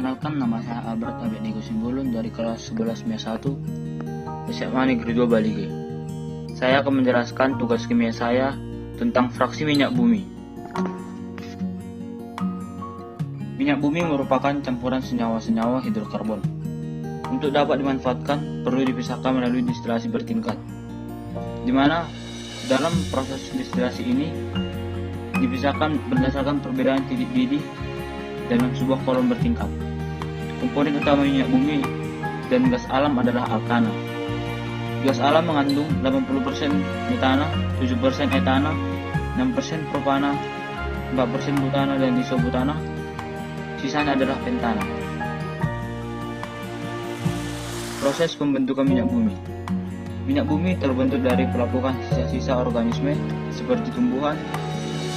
Perkenalkan, nama saya Albert Abednego Simbolon dari kelas 11 MES 1 SMA Negeri 2 Balige. Saya akan menjelaskan tugas kimia saya tentang fraksi minyak bumi. Minyak bumi merupakan campuran senyawa-senyawa hidrokarbon. Untuk dapat dimanfaatkan, perlu dipisahkan melalui distilasi bertingkat, di mana dalam proses distilasi ini dipisahkan berdasarkan perbedaan titik didih dalam sebuah kolom bertingkat. Komponen utama minyak bumi dan gas alam adalah alkana. Gas alam mengandung 80% metana, 7% etana, 6% propana, 4% butana dan isobutana. Sisanya adalah pentana. Proses pembentukan minyak bumi. Minyak bumi terbentuk dari pelapukan sisa-sisa organisme seperti tumbuhan,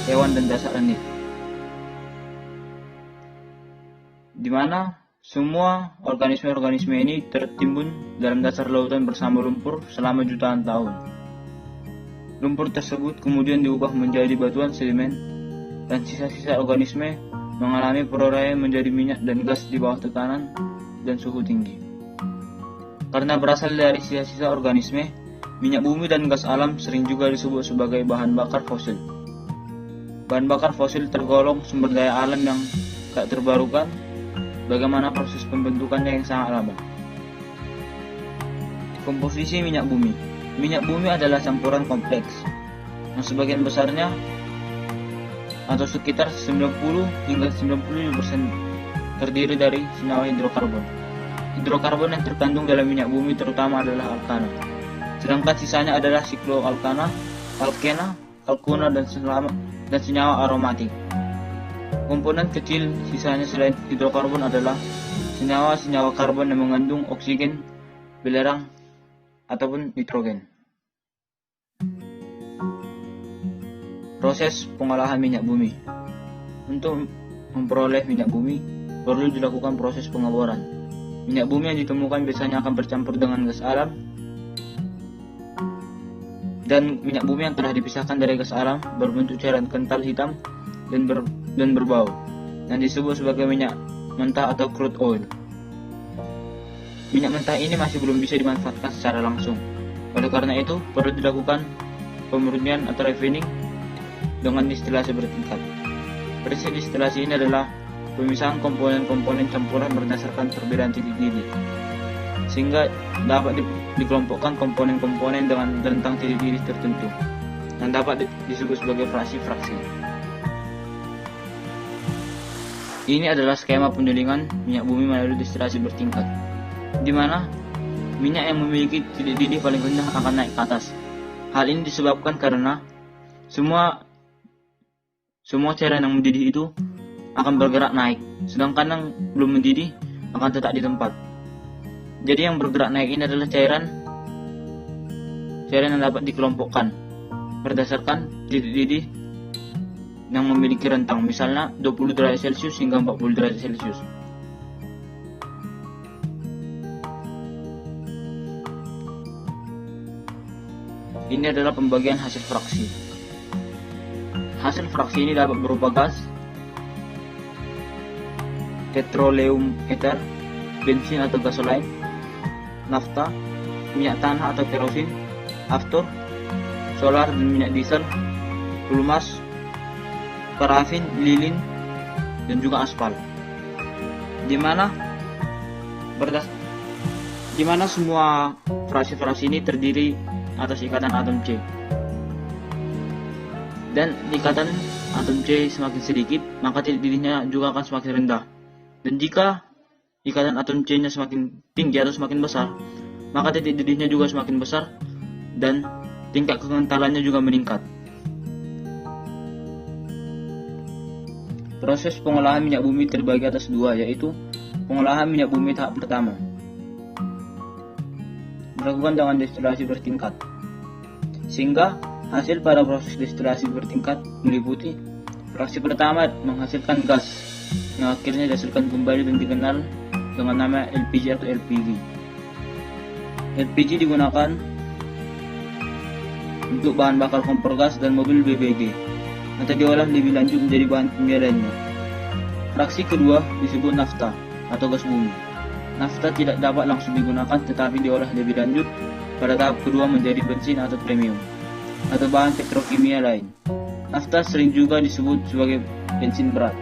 hewan dan dasar langit, di mana semua organisme-organisme ini tertimbun dalam dasar lautan bersama lumpur selama jutaan tahun. Lumpur tersebut kemudian diubah menjadi batuan sedimen, dan sisa-sisa organisme mengalami peroraian menjadi minyak dan gas di bawah tekanan dan suhu tinggi. Karena berasal dari sisa-sisa organisme, minyak bumi dan gas alam sering juga disebut sebagai bahan bakar fosil. Bahan bakar fosil tergolong sumber daya alam yang tak terbarukan. Bagaimana proses pembentukannya yang sangat lama. Komposisi minyak bumi. Minyak bumi adalah campuran kompleks yang sebagian besarnya atau sekitar 90 hingga 95% terdiri dari senyawa hidrokarbon. Hidrokarbon yang terkandung dalam minyak bumi terutama adalah alkana. Sedangkan sisanya adalah sikloalkana, alkena, alkuna dan senyawa aromatik. Komponen kecil sisanya selain hidrokarbon adalah senyawa-senyawa karbon yang mengandung oksigen, belerang, ataupun nitrogen. Proses pengolahan minyak bumi. Untuk memperoleh minyak bumi, perlu dilakukan proses pengeboran. Minyak bumi yang ditemukan biasanya akan bercampur dengan gas alam, dan minyak bumi yang telah dipisahkan dari gas alam berbentuk cairan kental hitam dan berbau, yang disebut sebagai minyak mentah atau crude oil. Minyak mentah ini masih belum bisa dimanfaatkan secara langsung. Oleh karena itu, perlu dilakukan pemurnian atau refining dengan distilasi bertingkat. Prinsip distilasi ini adalah pemisahan komponen-komponen campuran berdasarkan perbedaan titik didih, sehingga dapat dikelompokkan komponen-komponen dengan rentang titik didih tertentu, dan dapat disebut sebagai fraksi-fraksi. Ini adalah skema penyulingan minyak bumi melalui distilasi bertingkat, di mana minyak yang memiliki titik didih paling rendah akan naik ke atas. Hal ini disebabkan karena semua cairan yang mendidih itu akan bergerak naik, sedangkan yang belum mendidih akan tetap di tempat. Jadi yang bergerak naik ini adalah cairan yang dapat dikelompokkan berdasarkan titik didih yang memiliki rentang, misalnya 20 derajat Celcius hingga 40 derajat Celcius. Ini adalah pembagian hasil fraksi. Hasil fraksi ini dapat berupa gas, petroleum ether, bensin atau gasoline, nafta, minyak tanah atau kerosin, aftur, solar dan minyak diesel, pelumas, parafin, lilin, dan juga aspal. Di mana semua fraksi-fraksi ini terdiri atas ikatan atom C. Dan ikatan atom C semakin sedikit, maka titik didihnya juga akan semakin rendah. Dan jika ikatan atom C-nya semakin tinggi atau semakin besar, maka titik didihnya juga semakin besar dan tingkat kekentalannya juga meningkat. Proses pengolahan minyak bumi terbagi atas dua, yaitu pengolahan minyak bumi tahap pertama, dilakukan dengan distilasi bertingkat, sehingga hasil pada proses distilasi bertingkat meliputi fraksi pertama menghasilkan gas yang akhirnya dihasilkan kembali dan dikenal dengan nama LPG atau LPG. LPG digunakan untuk bahan bakar kompor gas dan mobil BBG, atau diolah lebih lanjut menjadi bahan kimia lainnya. Fraksi kedua disebut nafta. atau gas bumi. Nafta tidak dapat langsung digunakan tetapi diolah lebih lanjut pada tahap kedua menjadi bensin atau premium, atau bahan petrokimia lain. Nafta sering juga disebut sebagai bensin berat.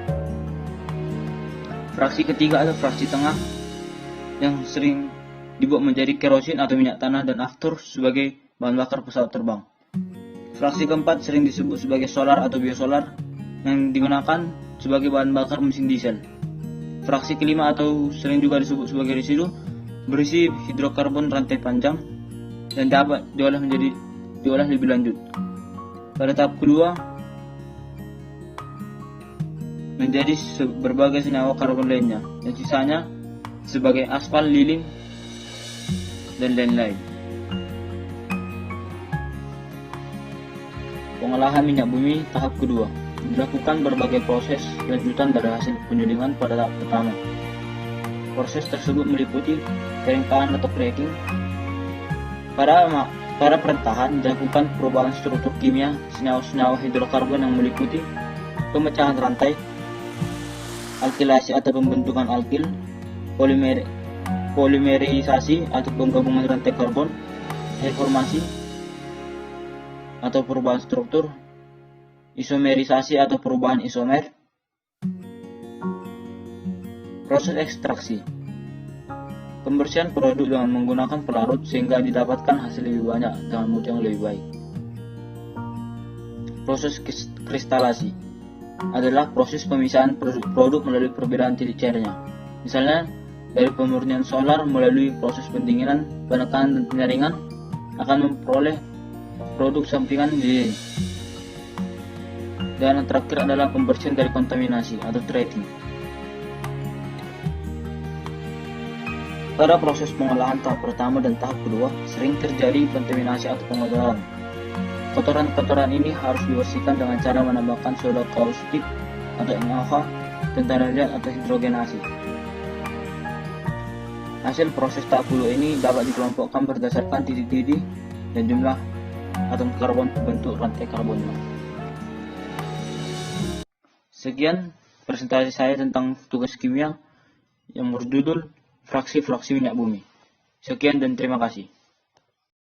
Fraksi ketiga atau fraksi tengah yang sering dibuat menjadi kerosin atau minyak tanah dan aftur sebagai bahan bakar pesawat terbang. Fraksi keempat sering disebut sebagai solar atau biosolar yang digunakan sebagai bahan bakar mesin diesel. Fraksi kelima atau sering juga disebut sebagai residu berisi hidrokarbon rantai panjang dan dapat diolah lebih lanjut. Pada tahap kedua menjadi berbagai senyawa karbon lainnya dan sisanya sebagai aspal, lilin, dan lain-lain. Pengolahan minyak bumi tahap kedua dilakukan berbagai proses lanjutan dari hasil penyulingan pada tahap pertama. Proses tersebut meliputi pengeringan atau cracking. Pada perentahan dilakukan perubahan struktur kimia senyawa-senyawa hidrokarbon yang meliputi pemecahan rantai, alkilasi atau pembentukan alkil, polimerisasi atau penggabungan rantai karbon, reformasi atau perubahan struktur, isomerisasi atau perubahan isomer. Proses ekstraksi, pembersihan produk dengan menggunakan pelarut sehingga didapatkan hasil lebih banyak dengan mutu yang lebih baik. Proses kristalasi adalah proses pemisahan produk melalui perbedaan titik cairnya. Misalnya dari pemurnian solar melalui proses pendinginan, penekanan dan penyaringan akan memperoleh produk sampingan lilin. Dan yang terakhir adalah pembersihan dari kontaminasi atau treating. Pada proses pengolahan tahap pertama dan tahap kedua sering terjadi kontaminasi atau pengotoran. Kotoran-kotoran ini harus dibersihkan dengan cara menambahkan soda kaustik atau NaOH dan tanah atau hidrogenasi. Hasil proses tahap kedua ini dapat dikelompokkan berdasarkan titik-titik dan jumlah atom karbon pembentuk rantai karbonnya. Sekian presentasi saya tentang tugas kimia yang berjudul fraksi-fraksi minyak bumi. Sekian dan terima kasih.